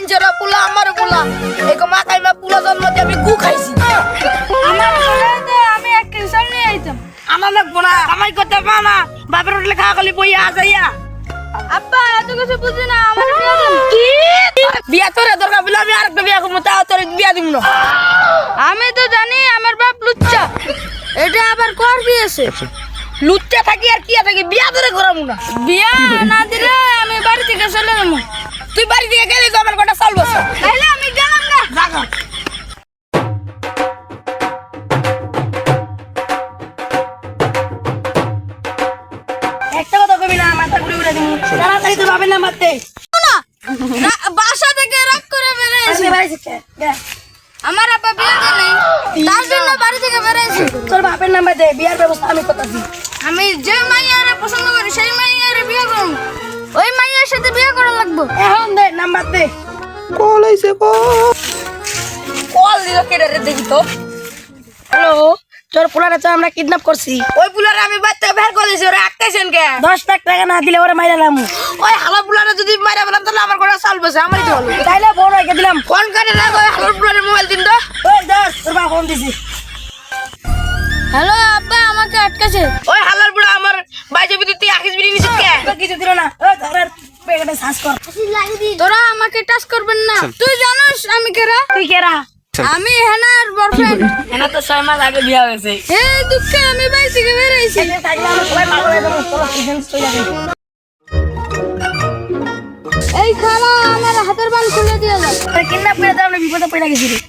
মাইনজরা পুলা আমার পুলা এক মাথায় মা পুলা জন্ম দিয়ে আমি গু খাইছি আমার বলে আমি এক কিশোর নিয়ে আইতাম। আমার লাগবো না আমায় করতে পা না বাপের হোটেলে খাওয়া খালি বইয়া আজাইয়া আব্বা এত কিছু বুঝি না, আমার বিয়ে দেন। কি বিয়া তোরে দরকার বলে আমি আরেকটা বিয়া করবো তাও তোর বিয়া দিব না আমি তো জানি আমার বাপ লুচ্চা, এটা আবার কর বিয়েছে। লুচ্চা থাকি আর কি থাকি বিয়া তোরে করাবো না বিয়া না দিলে আমি বাড়ি থেকে চলে যাবো। তুই বাড়ি থেকে গেলে তো আমার গোটা চলবো তাইলে আমি গেলাম না। জাগা একটা কথা কবি না মাথা ঘুরে ঘুরে দিবি তাড়াতাড়ি তো পাবেন না মারতে বাসা থেকে রাগ করে বেরিয়েছি। আমার আব্বা বিয়ে দেয় তার জন্য বাড়ি থেকে বেরিয়েছি। তোর বাপের নাম্বার দে বিয়ার ব্যবস্থা আমি করতেছি আমি যে মাইয়ারে পছন্দ করি সেই মাইয়ারে বিয়ে করব, ওই মাইয়ার সাথে বিয়ে করা লাগবে। এখন দে নাম্বার দে কল আইছে কল দিল কেটে রে দেখি তো হ্যালো তোর পোলারে তো আমরা কিডন্যাপ করছি ওই পোলারে আমি বাচ্চা বের করে দিয়েছি ওরা আটকাইছেন কে 10 লাখ টাকা না দিলে ওরা মাইরালাম ওই হালা পোলারে যদি মাইরা বললাম তাহলে আমার গোটা চাল বসে আমারই তো হলো তাইলে ফোন রেখে দিলাম ফোন করে রাখ ওই হালার পোলারে মোবাইল দিন তো ওই দস তোর বাবা ফোন দিছি হ্যালো আব্বা, আমাকে আটকাছে। ওই হালার পোলা আমার বাইজে বিদ্যুৎ তুই আখিস বিড়ি মিছিস কে তো কিছু দিল না ওই ধরের পেটে শ্বাস কর তোরা আমাকে টাচ করবেন না। তুই জানিস আমি কেরা? তুই কেরা আমি হেনার বয়ফ্রেন্ড। এনা তো 6 মাস আগে বিয়া হয়েছে এই দুঃখে আমি বাড়ি থেকে বেরিয়েছি। থাকলে আমরা সবাই পাগল হয়ে যাবো তোর এজেন্ট হয়ে যাবে এই খালা আমার হাতের বান খুলে দিয়ে দাও। কিডন্যাপ করে দাও না বিপদে পড়ে গেছি রে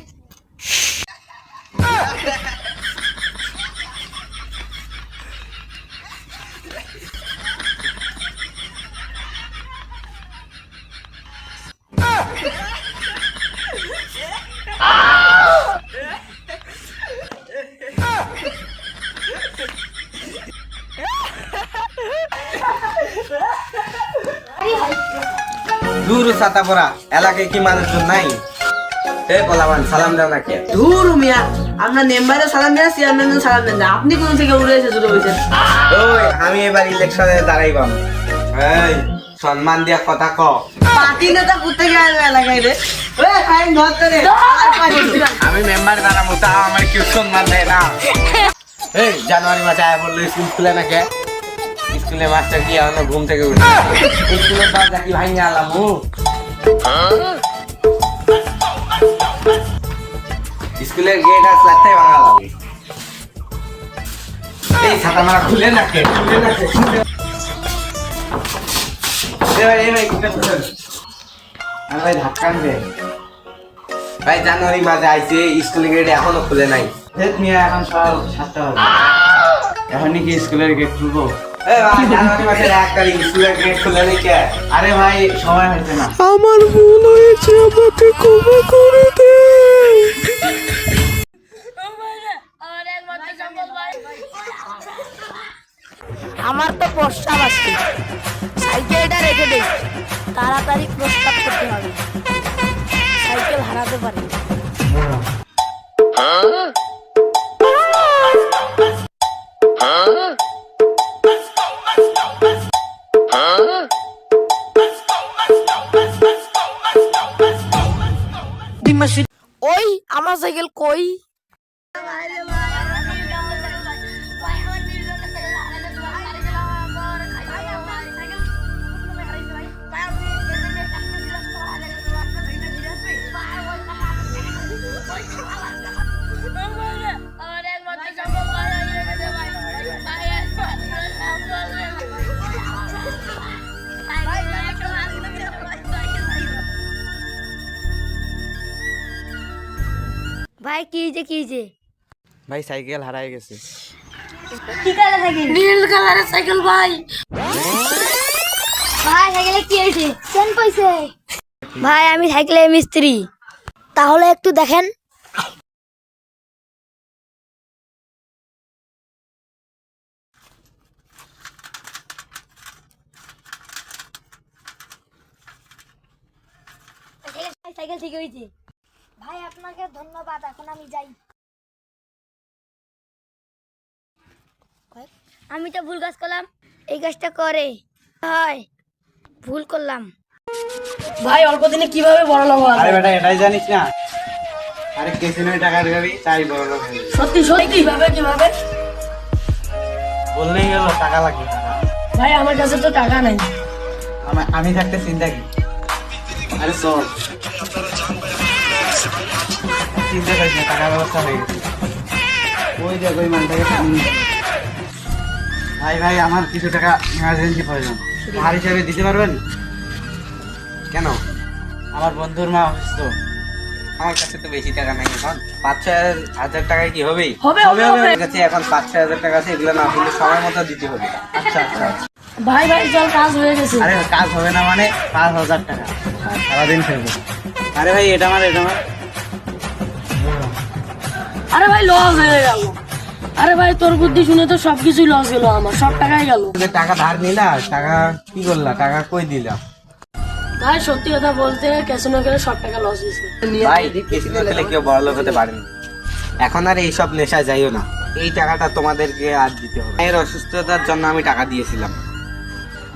দূর ছাতা পড়া এলাকায় কি মানুষজন নাই? এ বলাবান সালাম দাও না কে? ধুর মিয়া, আমরা মেম্বারে সালাম দেন, চেয়ারম্যানও সালাম দেন না। আপনি কোন থেকে উড়ে এসে শুরু হয়েছেন? ওই আমি এবার ইলেকশনে দাঁড়াইবাম। এই সম্মান দিয়া কথা ক। পার্টি নেতা কোথেকে আসবে এলাকায় রে? ওই ফাইন ধর করে। আমি মেম্বার দাঁড়াবো তা আমার কেউ সম্মান দেয় না। এই জানুয়ারি মাসে আয় বললো স্কুল খুলে না কে? স্কুলে মাস্টার কি এখনো ঘুম থেকে উঠে? স্কুলের দরজা কি ভাঙিয়ে আলাম? স্কুলের গেট আস লাগতে ভাঙালাম। এই ছাতা মারা খুলে না কে? খুলে না কে? ভাই ধাক্কান দে ভাই, জানুয়ারি মাসে আইছে স্কুলের গেট এখনো খুলে নাই। এখন সকাল 7টা বাজে, এখনই কি স্কুলের গেট খুলবো? জানুয়ারি মাসের 1 তারিখ স্কুলের গেট খুলে নাই কে? আরে ভাই সময় হয়েছে না। আমার ভুল হয়েছে, আমাকে ক্ষমা করে দে। আমার তো প্রস্তাব আছে সাইকেলটা রেখে দে তাড়াতাড়ি প্রস্তাব করতে হবে সাইকেল হারাতে পারে ওই আমার সাইকেল কই ভাই কি যে ভাই সাইকেল হারাই গেছে। কি কালার সাইকেল? নীল কালারের সাইকেল ভাই ভাই সাইকেলে কি হয়েছে? কেন কইছে? ভাই আমি সাইকেলের মিস্ত্রি, তাহলে একটু দেখেন। সাইকেল ঠিক হয়েছে ভাই, আপনাকে ধন্যবাদ। এখন আমি যাই। আমি তো ভুল কাজ করলাম, এই কাজটা করে হয় ভুল করলাম। ভাই অল্প দিনে কিভাবে বড় লোক হওয়া আরে যায়? বেটা এটাই জানিস না? আরে ক্যাসিনোয় টাকা ঢুকাবি তাই বড় লোক হয়ে যাবি। সত্যি সত্যি কিভাবে কিভাবে? বললেই গেল টাকা লাগবে টাকা। ভাই আমার কাছে তো টাকা নাই। আমি থাকতে চিন্তা কি? আরে চল, চিন্তা করিস না, টাকার ব্যবস্থা হয়ে গেছে। ওই দেখ ওই মানটাকে সামনে। ভাই ভাই আমার কিছু টাকা ইমার্জেন্সি প্রয়োজন, ধার হিসাবে দিতে পারবেন? কেন? আমার বন্ধুর মা অসুস্থ। আমার কাছে তো বেশি টাকা নাই এখন, 5-6 হাজার টাকায় কি হবে? হবে, হবে। আমার কাছে এখন 5-6 হাজার টাকা আছে, এগুলো না দিলে সময় মতো দিতে হবে। আচ্ছা আচ্ছা আচ্ছা। ভাই ভাই চল, কাজ হয়ে গেছে। আরে কাজ হবে না মানে 5,000 টাকা সারাদিন খেলবো। আরে ভাই এটা আমার আরে ভাই লস হয়ে গেল। আরে ভাই তোর বুদ্ধি শুনে তো সবকিছুই লস হলো, আমার সব টাকাই গেল। যে টাকা ধার নিলা, টাকা কি করলা? টাকা কই দিলা? ভাই সত্যি কথা বলতে ক্যাসিনো খেলে সব টাকা লস হয়েছে। ভাই ক্যাসিনো খেলে কেউ বড় লোক হতে পারেনি। এখন আর এইসব নেশায় যাইও না, এই টাকাটা তোমাদেরকে আর দিতে হবে। এর অসুস্থতার জন্য আমি টাকা দিয়েছিলাম,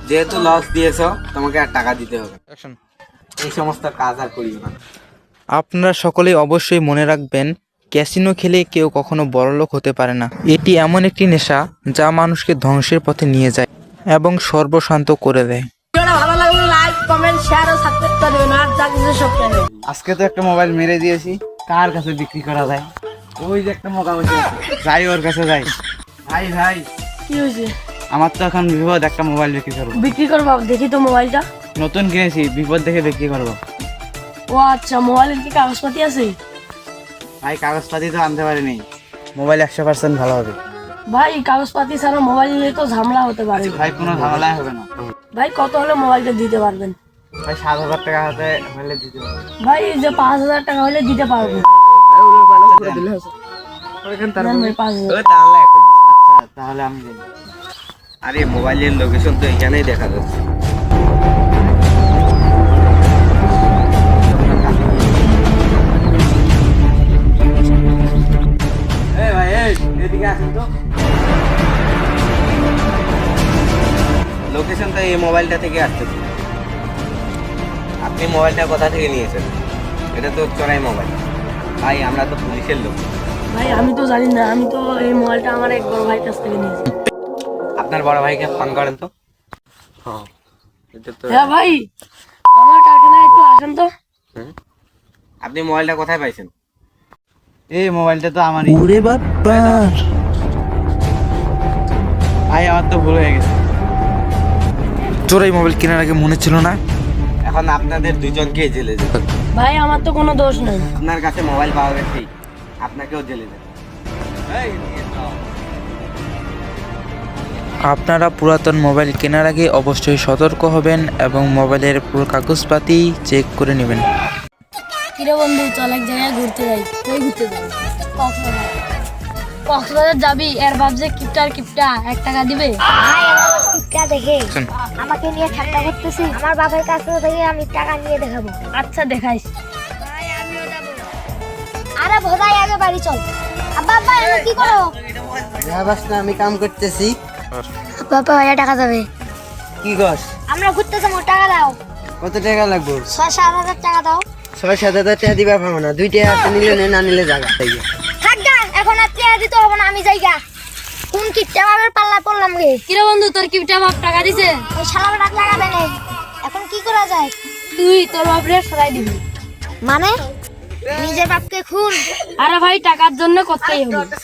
যেহেতু লস দিয়েছো তোমাকে আর টাকা দিতে হবে। এই সমস্ত কাজ আর করিও না। আপনারা সকলেই অবশ্যই মনে রাখবেন, ক্যাসিনো খেলে কেউ কখনো বড়লোক হতে পারে না। এটি এমন একটি নেশা যা মানুষকে ধ্বংসের পথে নিয়ে যায় এবং সর্বশান্ত করে দেয়। ভিডিওটা ভালো লাগলে লাইক কমেন্ট শেয়ার ও সাবস্ক্রাইব করে দেবেন, আর যা কিছু সব করে। আজকে তো একটা মোবাইল মেরে দিয়েছি, কার কাছে বিক্রি করা যায়? ওই যে একটা মোকা বসে আছে, যাই ওর কাছে যাই। ভাই ভাই কি হয়েছে? আমার তো এখন বিপদ, একটা মোবাইল বিক্রি করবো। বিক্রি করবো? দেখি তো মোবাইলটা। নতুন কিনেছি, বিপদ দেখে বিক্রি করবো। ও আচ্ছা, মোবাইলের কি কাগজপাতি আছে? ভাই কাগজপাতি তো আনতে পারিনি, মোবাইল 100% ভালো হবে। ভাই কাগজপাতি ছাড়া মোবাইল নিলে তো ঝামেলা হতে পারে। ভাই কোনো ঝামেলাই হবে না। ভাই কত হলে মোবাইলটা দিতে পারবেন? ভাই 7,000 টাকা হাতে হলে দিতে পারবো। ভাই যে 5,000 টাকা হলে দিতে পারবো। নেন ভাই 5,000। আচ্ছা তাহলে আমি যাই। আরে মোবাইলের লোকেশন তো এখানেই দেখা যাচ্ছে। এই ভাই এই এদিকে আসুন তো। লোকেশন তো এই মোবাইলটা থেকে আসতেছে। আপনি মোবাইলটা কোথা থেকে নিয়েছেন? এটা তো চোরাই মোবাইল। ভাই আমরা তো পুলিশের লোক। ভাই আমি তো জানি না, আমি তো এই মোবাইলটা আমার এক বড় ভাইয়ের কাছ থেকে নিয়েছি। আপনার বড় ভাইকে ফোন করেন তো। হ্যাঁ ভাই, আমার কারখানায় একটু আসেন তো। আপনি মোবাইলটা কোথায় পাইছেন? এই মোবাইলটা তো আমারই। ওরে বাবা, ভাই আমার তো ভুল হয়ে গেছে। তোর এই মোবাইল কেনার আগে মনে ছিল না? এখন আপনাদের দুজনকে জেলে যেতে হবে। ভাই আমার তো কোনো দোষ নেই। আপনার কাছে মোবাইল পাওয়া গেছে, আপনাকেও জেলে যেতে হবে। আপনারা পুরাতন মোবাইল কেনার আগে অবশ্যই সতর্ক হবেন এবং মোবাইলের পুরো কাগজপাতি চেক করে নেবেন। কিরে বন্ধু, চল এক জায়গায় ঘুরতে যাই। কই ঘুরতে যাবি? কক্সবাজার। কক্সবাজার যাবি? এর ভাবছে কিপটা 1 টাকা দিবে। ভাই আমার টিকা দেখে আমাকে নিয়ে ঠাট্টা করতেছি। আমার বাবার কাছ থেকে আমি টাকা নিয়ে দেখাবো। আচ্ছা দেখাইস। আরে ভোদাই আগে বাড়ি চল। আব্বা আব্বা এনে কি করো? আমি কাম করতেছি। বাবা ভাইয়া টাকা যাবে। কি গস? আমরা ঘুরতে যাবো, টাকা দাও। কত টাকা লাগবে? 6-7 হাজার টাকা দাও। 6-7 হাজার টাকা দিবা পাবো না, 2 টাকা হাতে নিলে না নিলে জায়গা। থাক গা, এখন আর টাকা দিতে হবে না, আমি যাই গা। কোন কিপটা বাবার পাল্লা পড়লাম গে। কিরে বন্ধু, তোর কিপটা বাপ টাকা দিছে? ওই শালা টাকা লাগাবে না। এখন কি করা যায়? তুই তোর বাপরে সরাই দিবি। মানে নিজের বাপকে খুন? আরে ভাই টাকার জন্য করতেই হবে।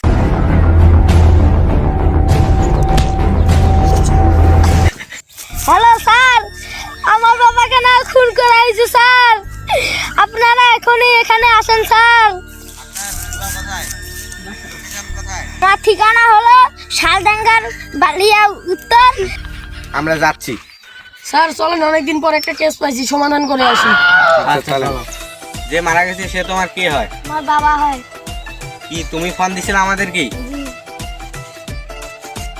হ্যালো স্যার, আমার বাবাকে না খুন করে আইছে স্যার। আপনারা এখনই এখানে আসেন স্যার। আমার ঠিকানা হলো শালডাঙ্গার বালিয়া উত্তর। আমরা যাচ্ছি। স্যার চলেন, অনেকদিন পর একটা কেস পাইছি, সমাধান করে আসি। আচ্ছা যে মারা গেছে সে তোমার কে হয়? আমার বাবা হয়। কি তুমি ফোন দিছিলে আমাদের কি?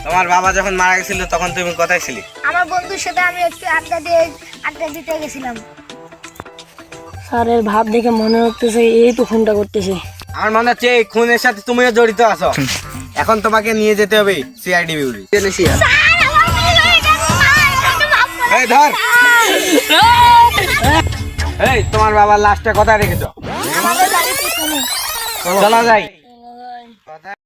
তোমার বাবা যখন মারা গেছিল তখন তুমি কোথায় ছিলি? আমার বন্ধুর সাথে আমি একটু আড্ডা দিতে গেছিলাম। স্যারের ভাব দেখে মনে হচ্ছে এই তো খুনটা করতেছে। আমার মনে হচ্ছে এই খুনের সাথে তুমিও জড়িত আছো। এখন তোমাকে নিয়ে যেতে হবে সিআইডি বিউটি। স্যার আমার ভুল হয়ে গেছে, স্যার, আমাকে মাফ করে এই ধর। দিন। এই তোমার বাবার লাস্টে কথা রেখেছো আমাদের বাড়িতে কোনো চলা যাই